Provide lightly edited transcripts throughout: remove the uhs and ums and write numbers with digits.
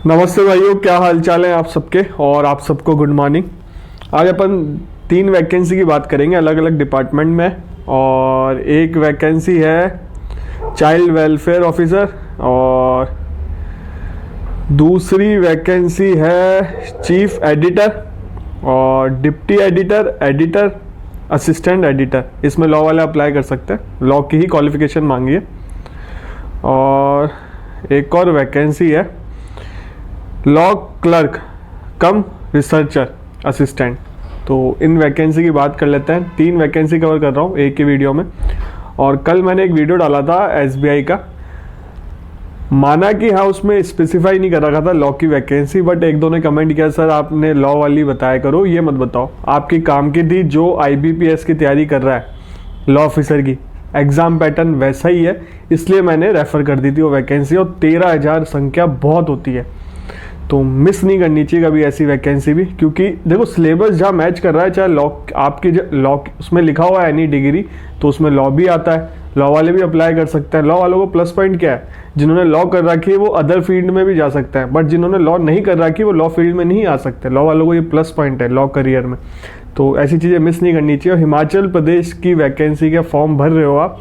नमस्ते भाइयों, क्या हाल चाल है आप सबके। और आप सबको गुड मॉर्निंग। आज अपन 3 वैकेंसी की बात करेंगे अलग अलग डिपार्टमेंट में। और एक वैकेंसी है चाइल्ड वेलफेयर ऑफिसर और दूसरी वैकेंसी है चीफ एडिटर और deputy editor, editor, assistant editor. इसमें लॉ वाले अप्लाई कर सकते हैं, लॉ की ही क्वालिफिकेशन मांगी है। और एक और वैकेंसी है लॉ क्लर्क कम रिसर्चर असिस्टेंट। तो इन वैकेंसी की बात कर लेते हैं। 3 वैकेंसी कवर कर रहा हूँ एक ही वीडियो में। और कल मैंने एक वीडियो डाला था एसबीआई का, माना कि हाँ उसमें स्पेसिफाई नहीं कर रखा था लॉ की वैकेंसी, बट एक दो ने कमेंट किया सर आपने लॉ वाली बताया करो, ये मत बताओ। आपकी काम की थी जो आईबीपीएस की तैयारी कर रहा है लॉ ऑफिसर की, एग्जाम पैटर्न वैसा ही है, इसलिए मैंने रेफर कर दी थी वो वैकेंसी। और 13,000 संख्या बहुत होती है, तो मिस नहीं करनी चाहिए कभी ऐसी वैकेंसी भी। क्योंकि देखो सिलेबस जहाँ मैच कर रहा है, चाहे लॉ आपकी लॉ उसमें लिखा हुआ है एनी डिग्री, तो उसमें लॉ भी आता है, लॉ वाले भी अप्लाई कर सकते हैं। लॉ वालों को प्लस पॉइंट क्या है, जिन्होंने लॉ कर रखी है वो अदर फील्ड में भी जा सकते हैं, बट जिन्होंने लॉ नहीं कर रखी वो लॉ फील्ड में नहीं आ सकते। लॉ वालों को ये प्लस पॉइंट है लॉ करियर में। तो ऐसी चीज़ें मिस नहीं करनी चाहिए। हिमाचल प्रदेश की वैकेंसी के फॉर्म भर रहे हो आप,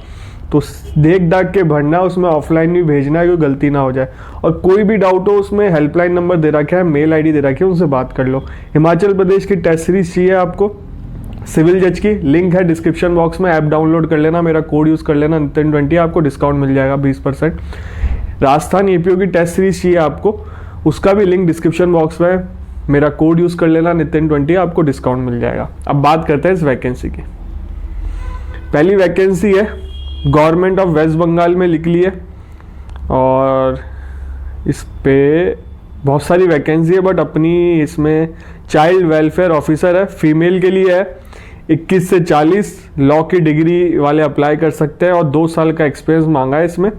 तो देख दाख के भरना, उसमें ऑफलाइन भी भेजना है, कोई गलती ना हो जाए। और कोई भी डाउट हो उसमें हेल्पलाइन नंबर दे रखा है, मेल आईडी दे रखी है, उनसे बात कर लो। हिमाचल प्रदेश की टेस्ट सीरीज चाहिए आपको सिविल जज की, लिंक है डिस्क्रिप्शन बॉक्स में, ऐप डाउनलोड कर लेना, मेरा कोड यूज़ कर लेना नितिन20, आपको डिस्काउंट मिल जाएगा 20%। राजस्थान एपीओ की टेस्ट सीरीज चाहिए आपको, उसका भी लिंक डिस्क्रिप्शन बॉक्स में, मेरा कोड यूज़ कर लेना नितिन20, आपको डिस्काउंट मिल जाएगा। अब बात करते हैं इस वैकेंसी की। पहली वैकेंसी है गवर्नमेंट ऑफ वेस्ट बंगाल में लिख ली है, और इस पे बहुत सारी वैकेंसी है, बट अपनी इसमें चाइल्ड वेलफेयर ऑफिसर है, फीमेल के लिए है। 21 से 40 लॉ की डिग्री वाले अप्लाई कर सकते हैं और 2 साल का एक्सपीरियंस मांगा है इसमें।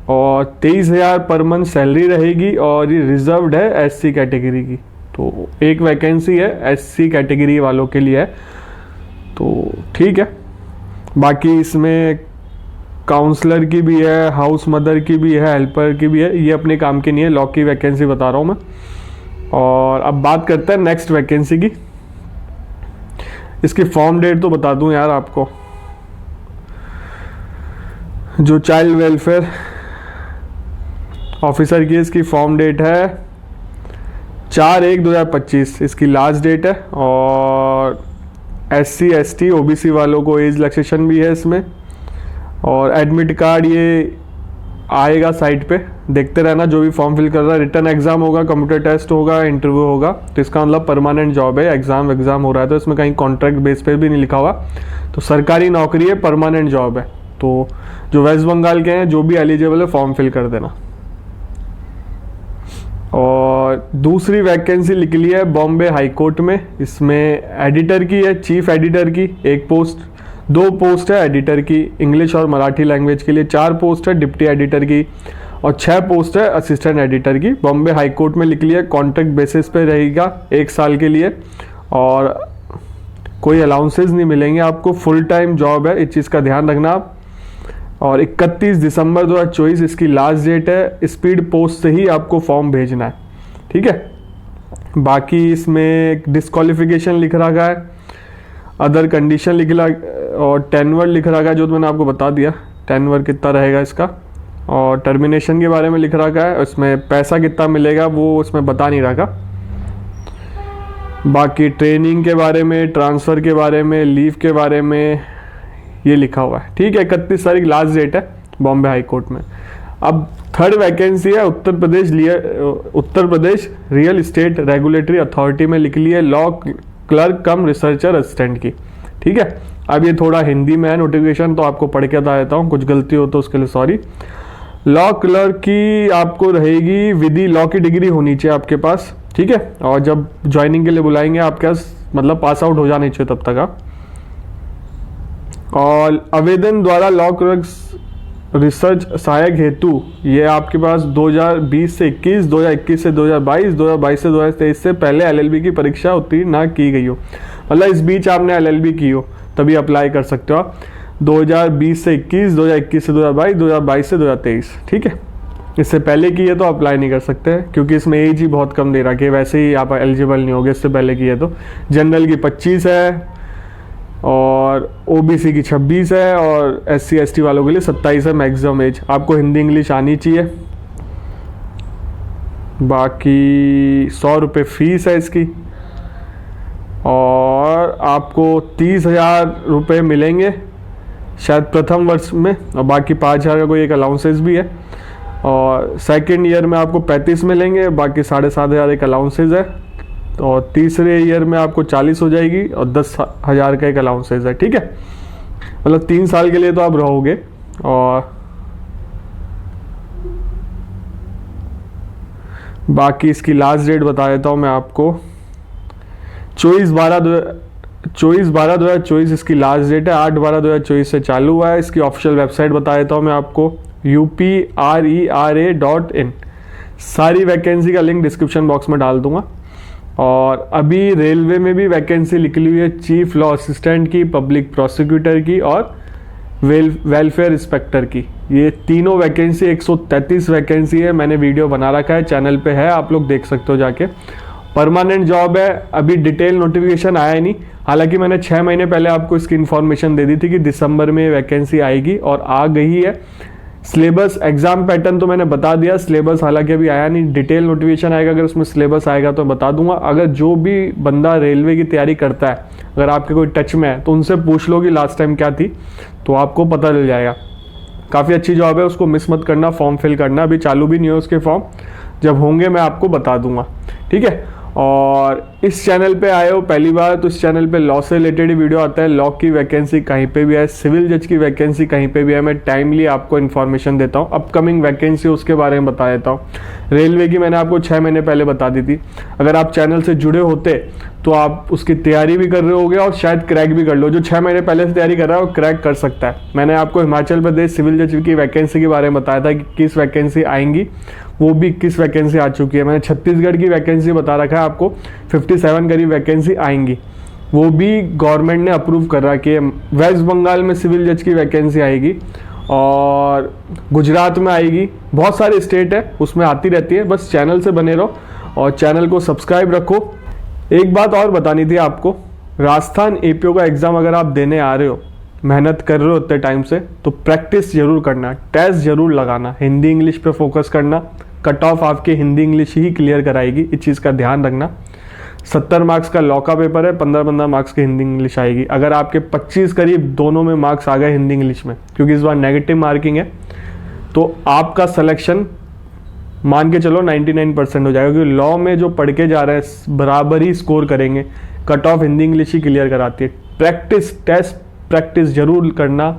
और 23,000 पर मंथ सैलरी रहेगी, और ये रिजर्व्ड है एससी कैटेगरी की। तो एक वैकेंसी है एससी कैटेगरी वालों के लिए है, तो ठीक है। बाकी इसमें काउंसलर की भी है, हाउस मदर की भी है, हेल्पर की भी है, ये अपने काम की नहीं है, लॉ की वैकेंसी बता रहा हूँ मैं। और अब बात करते हैं नेक्स्ट वैकेंसी की। इसकी फॉर्म डेट तो बता दूं यार आपको, जो चाइल्ड वेलफेयर ऑफिसर की इसकी फॉर्म डेट है 4/1/2025 इसकी लास्ट डेट है। और SC ST OBC वालों को एज रिलैक्सेशन भी है इसमें। और एडमिट कार्ड ये आएगा साइट पे, देखते रहना। जो भी फॉर्म फिल कर रहा है, रिटर्न एग्जाम होगा, कंप्यूटर टेस्ट होगा, इंटरव्यू होगा, तो इसका मतलब परमानेंट जॉब है। एग्जाम हो रहा है तो इसमें कहीं कॉन्ट्रैक्ट बेस पे भी नहीं लिखा हुआ, तो सरकारी नौकरी है, परमानेंट जॉब है। तो जो वेस्ट बंगाल के हैं जो भी एलिजिबल है फॉर्म फिल कर देना। और दूसरी वैकेंसी लिख ली है बॉम्बे हाई कोर्ट में, इसमें एडिटर की है, चीफ एडिटर की एक पोस्ट, 2 पोस्ट है एडिटर की इंग्लिश और मराठी लैंग्वेज के लिए, 4 पोस्ट है डिप्टी एडिटर की, और 6 पोस्ट है असिस्टेंट एडिटर की। बॉम्बे हाई कोर्ट में लिख लिया, कॉन्ट्रैक्ट बेसिस पे रहेगा 1 साल के लिए, और कोई अलाउंसेस नहीं मिलेंगे आपको, फुल टाइम जॉब है, इस चीज़ का ध्यान रखना आप। और 31 दिसंबर 2024 इसकी लास्ट डेट है। स्पीड पोस्ट से ही आपको फॉर्म भेजना है, ठीक है। बाकी इसमें डिस्क्वालिफिकेशन लिख रखा है, अदर कंडीशन लिख रहा, और टेनवर लिख रखा है जो तो मैंने आपको बता दिया टेनवर कितना रहेगा इसका। और टर्मिनेशन के बारे में लिख रखा है, उसमें पैसा कितना मिलेगा वो उसमें बता नहीं रखा। बाकी ट्रेनिंग के बारे में, ट्रांसफ़र के बारे में, लीव के बारे में ये लिखा हुआ है, ठीक है। 31 तारीख लास्ट डेट है बॉम्बे हाई कोर्ट में। अब थर्ड वैकेंसी है Uttar Pradesh real estate regulatory authority में लिख ली है, लॉ क्लर्क कम रिसर्चर असिस्टेंट की, ठीक है। अब ये थोड़ा हिंदी में है नोटिफिकेशन, तो आपको पढ़ के बता देता हूँ, कुछ गलती हो तो उसके लिए सॉरी। लॉ क्लर्क की आपको रहेगी विधि लॉ की डिग्री होनी चाहिए आपके पास, ठीक है। और जब ज्वाइनिंग के लिए बुलाएंगे आपके पास मतलब पास आउट हो जाना चाहिए तब तक आप। और आवेदन द्वारा लॉ क्लर्क रिसर्च सहायक हेतु ये आपके पास 2020 से 21, 2021 से 2022, 2022 से 2023 से पहले LLB की परीक्षा उत्तीर्ण ना की गई हो, मतलब इस बीच आपने LLB की हो तभी अप्लाई कर सकते हो आप। 2020 से 21, 2021 से 2022, 2022 से 2023, ठीक है। इससे पहले की है तो अप्लाई नहीं कर सकते, क्योंकि इसमें एज ही बहुत कम दे रहा कि वैसे ही आप एलिजिबल नहीं होगे इससे पहले की है तो। जनरल की 25 है और ओबीसी की 26 है और SC ST वालों के लिए 27 है मैक्सिमम एज। आपको हिंदी इंग्लिश आनी चाहिए। बाकी 100 रुपये फीस है इसकी और आपको 30,000 रुपये मिलेंगे शायद प्रथम वर्ष में, और बाकी 5,000 का कोई एक अलाउंसेस भी है। और सेकेंड ईयर में आपको 35 मिलेंगे, बाकी 7,500 एक अलाउंसेस है। और तीसरे ईयर में आपको 40 हो जाएगी और 10,000 का एक अलाउंसेस है। ठीक है, मतलब 3 साल के लिए तो आप रहोगे। और बाकी इसकी लास्ट डेट बता देता हूँ मैं आपको, 24/12/2024 इसकी लास्ट डेट है। 8/12/2024 से चालू हुआ है। इसकी ऑफिशियल वेबसाइट बता देता हूँ मैं आपको, uprera.in। सारी वैकेंसी का लिंक डिस्क्रिप्शन बॉक्स में डाल दूंगा। और अभी रेलवे में भी वैकेंसी निकली हुई है, चीफ लॉ असिस्टेंट की, पब्लिक प्रोसिक्यूटर की और वेलफेयर इंस्पेक्टर की। ये तीनों वैकेंसी 133 वैकेंसी है। मैंने वीडियो बना रखा है, चैनल पे है, आप लोग देख सकते हो जाके। परमानेंट जॉब है। अभी डिटेल नोटिफिकेशन आया नहीं, हालांकि मैंने 6 महीने पहले आपको इसकी इन्फॉर्मेशन दे दी थी कि दिसंबर में वैकेंसी आएगी और आ गई है। सिलेबस एग्जाम पैटर्न तो मैंने बता दिया, सिलेबस हालांकि अभी आया नहीं, डिटेल नोटिफिकेशन आएगा। अगर उसमें सिलेबस आएगा तो बता दूंगा। अगर जो भी बंदा रेलवे की तैयारी करता है, अगर आपके कोई टच में है तो उनसे पूछ लो कि लास्ट टाइम क्या थी, तो आपको पता चल जाएगा। काफ़ी अच्छी जॉब है, उसको मिस मत करना। फॉर्म फिल करना, अभी चालू भी नहीं है उसके फॉर्म, जब होंगे मैं आपको बता दूंगा। ठीक है, और इस चैनल पे आए हो पहली बार तो इस चैनल पे लॉ से रिलेटेड ही वीडियो आता है। लॉ की वैकेंसी कहीं पे भी है, सिविल जज की वैकेंसी कहीं पे भी है, मैं टाइमली आपको इन्फॉर्मेशन देता हूँ। अपकमिंग वैकेंसी उसके बारे में बता देता हूँ। रेलवे की मैंने आपको 6 महीने पहले बता दी थी। अगर आप चैनल से जुड़े होते तो आप उसकी तैयारी भी कर रहे होगे और शायद क्रैक भी कर लो। जो 6 महीने पहले से तैयारी कर रहा है वो क्रैक कर सकता है। मैंने आपको हिमाचल प्रदेश सिविल जज की वैकेंसी के बारे में बताया था कि किस वैकेंसी आएंगी, वो भी 21 वैकेंसी आ चुकी है। मैंने छत्तीसगढ़ की वैकेंसी बता रखा है आपको, 57 करीब वैकेंसी आएंगी, वो भी गवर्नमेंट ने अप्रूव कर रखी है। वेस्ट बंगाल में सिविल जज की वैकेंसी आएगी और गुजरात में आएगी। बहुत सारे स्टेट है, उसमें आती रहती है। बस चैनल से बने रहो और चैनल को सब्सक्राइब रखो। एक बात और बतानी थी आपको, राजस्थान APO का एग्ज़ाम अगर आप देने आ रहे हो, मेहनत कर रहे हो उतने टाइम से, तो प्रैक्टिस जरूर करना, टेस्ट जरूर लगाना, हिंदी इंग्लिश पे फोकस करना। कट ऑफ आपके हिंदी इंग्लिश ही क्लियर कराएगी, इस चीज़ का ध्यान रखना। 70 मार्क्स का लॉ का पेपर है, 15 मार्क्स की हिंदी इंग्लिश आएगी। अगर आपके 25 करीब दोनों में मार्क्स आ गए हिंदी इंग्लिश में, क्योंकि इस बार नेगेटिव मार्किंग है, तो आपका सिलेक्शन मान के चलो 99% हो जाएगा। क्योंकि लॉ में जो पढ़ के जा रहे हैं बराबर ही स्कोर करेंगे। कट ऑफ हिंदी इंग्लिश ही क्लियर कराती है। प्रैक्टिस, टेस्ट प्रैक्टिस जरूर करना,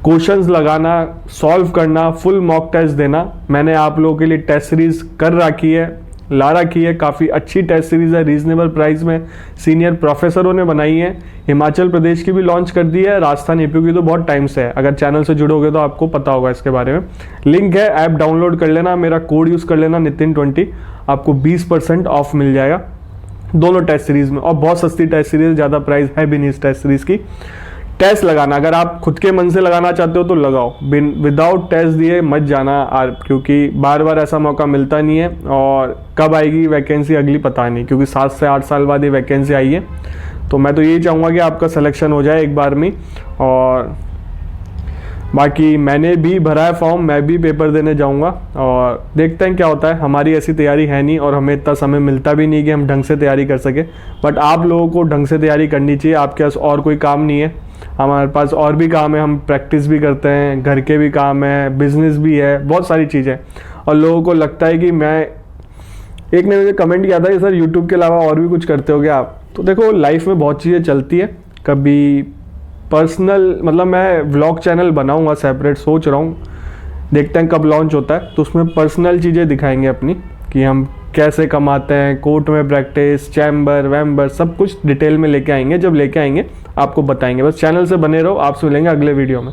क्वेश्चंस लगाना, सॉल्व करना, फुल मॉक टेस्ट देना। मैंने आप लोगों के लिए टेस्ट सीरीज कर रखी है, ला रखी है। काफ़ी अच्छी टेस्ट सीरीज है, रीजनेबल प्राइस में सीनियर प्रोफेसरों ने बनाई है। हिमाचल प्रदेश की भी लॉन्च कर दी है, राजस्थान APO की तो बहुत टाइम से है। अगर चैनल से जुड़ोगे तो आपको पता होगा इसके बारे में। लिंक है, ऐप डाउनलोड कर लेना, मेरा कोड यूज़ कर लेना नितिन20, आपको 20% ऑफ मिल जाएगा दोनों टेस्ट सीरीज में। और बहुत सस्ती टेस्ट सीरीज, ज़्यादा प्राइस है भी नहीं इस टेस्ट सीरीज की। टेस्ट लगाना, अगर आप खुद के मन से लगाना चाहते हो तो लगाओ, विदाउट टेस्ट दिए मत जाना, क्योंकि बार बार ऐसा मौका मिलता नहीं है। और कब आएगी वैकेंसी अगली पता नहीं, क्योंकि 7 से 8 साल बाद ये वैकेंसी आई है। तो मैं तो यही चाहूँगा कि आपका सिलेक्शन हो जाए एक बार में। और बाकी मैंने भी भरा है फॉर्म, मैं भी पेपर देने जाऊँगा और देखते हैं क्या होता है। हमारी ऐसी तैयारी है नहीं और हमें इतना समय मिलता भी नहीं कि हम ढंग से तैयारी कर सके। बट आप लोगों को ढंग से तैयारी करनी चाहिए। आपके पास और कोई काम नहीं है, हमारे पास और भी काम है। हम प्रैक्टिस भी करते हैं, घर के भी काम है, बिजनेस भी है, बहुत सारी चीज़ें। और लोगों को लगता है कि एक ने मुझे कमेंट किया था कि सर यूट्यूब के अलावा और भी कुछ करते हो क्या आप? तो देखो, लाइफ में बहुत चीज़ें चलती है। कभी पर्सनल, मतलब मैं व्लॉग चैनल बनाऊंगा सेपरेट, सोच रहा हूँ, देखते हैं कब लॉन्च होता है। तो उसमें पर्सनल चीज़ें दिखाएंगे अपनी, कि हम कैसे कमाते हैं, कोर्ट में प्रैक्टिस, चैम्बर वैम्बर, सब कुछ डिटेल में लेके आएंगे। जब लेके आएंगे आपको बताएंगे। बस चैनल से बने रहो, आपसे मिलेंगे अगले वीडियो में।